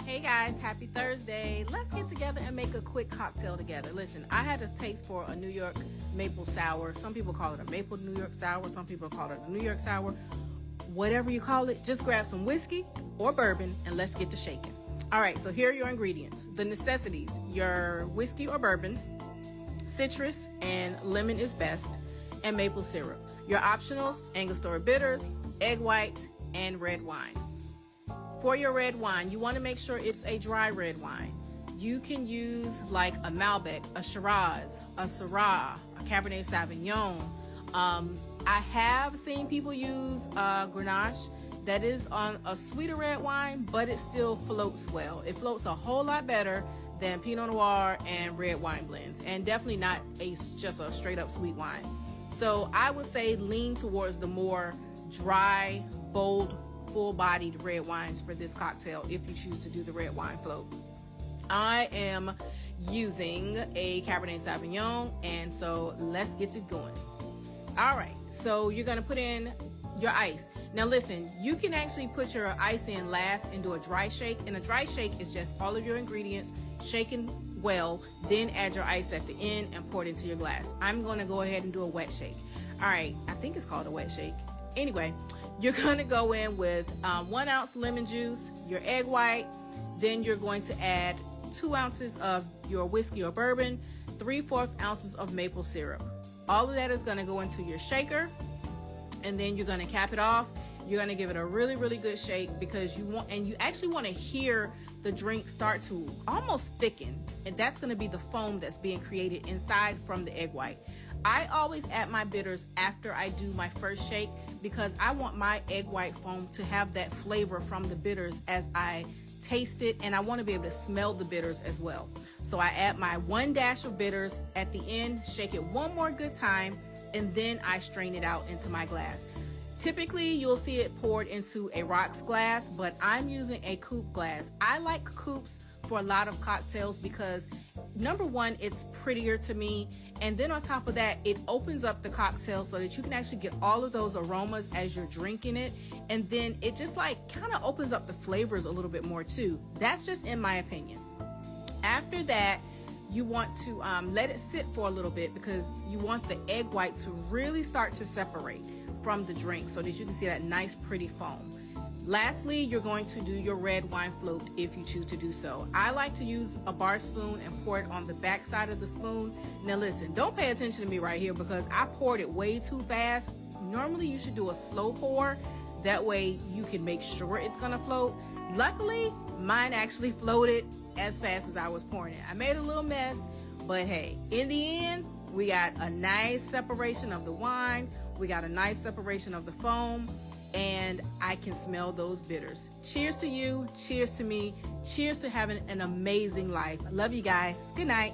Hey guys, happy Thursday. Let's get together and make a quick cocktail together. Listen, I had a taste for a New York maple sour. Some people call it a maple New York sour. Some people call it a New York sour. Whatever you call it, just grab some whiskey or bourbon and let's get to shaking. All right, so here are your ingredients. The necessities: your whiskey or bourbon, citrus and lemon is best, and maple syrup. Your optionals: Angostura bitters, egg white, and red wine. For your red wine, you want to make sure it's a dry red wine. You can use like a Malbec, a Shiraz, a Syrah, a Cabernet Sauvignon. I have seen people use Grenache. That is on a sweeter red wine, but it still floats well. It floats a whole lot better than Pinot Noir and red wine blends, and definitely not just a straight up sweet wine. So I would say lean towards the more dry, bold, full-bodied red wines for this cocktail if you choose to do the red wine float. I am using a Cabernet Sauvignon, and so let's get it going. All right, so you're gonna put in your ice. Now listen, you can actually put your ice in last and do a dry shake, and a dry shake is just all of your ingredients shaken well, then add your ice at the end and pour it into your glass. I'm gonna go ahead and do a wet shake. All right, I think it's called a wet shake. Anyway, you're going to go in with 1 ounce lemon juice, your egg white, then you're going to add 2 ounces of your whiskey or bourbon, 3/4 ounces of maple syrup. All of that is going to go into your shaker, and then you're going to cap it off. You're going to give it a really, really good shake because you actually want to hear the drink start to almost thicken, and that's going to be the foam that's being created inside from the egg white. I always add my bitters after I do my first shake because I want my egg white foam to have that flavor from the bitters as I taste it, and I want to be able to smell the bitters as well. So I add my 1 dash of bitters at the end, shake it one more good time, and then I strain it out into my glass. Typically, you'll see it poured into a rocks glass, but I'm using a coupe glass. I like coupes for a lot of cocktails because number one, it's prettier to me, and then on top of that, it opens up the cocktail so that you can actually get all of those aromas as you're drinking it, and then it just like kind of opens up the flavors a little bit more too. That's just in my opinion. After that, you want to let it sit for a little bit because you want the egg white to really start to separate from the drink so that you can see that nice pretty foam. Lastly, you're going to do your red wine float if you choose to do so. I like to use a bar spoon and pour it on the back side of the spoon. Now listen, don't pay attention to me right here because I poured it way too fast. Normally you should do a slow pour. That way you can make sure it's gonna float. Luckily, mine actually floated as fast as I was pouring it. I made a little mess, but hey, in the end, we got a nice separation of the wine. We got a nice separation of the foam, and I can smell those bitters. Cheers to you, cheers to me, cheers to having an amazing life. I love you guys. Good night.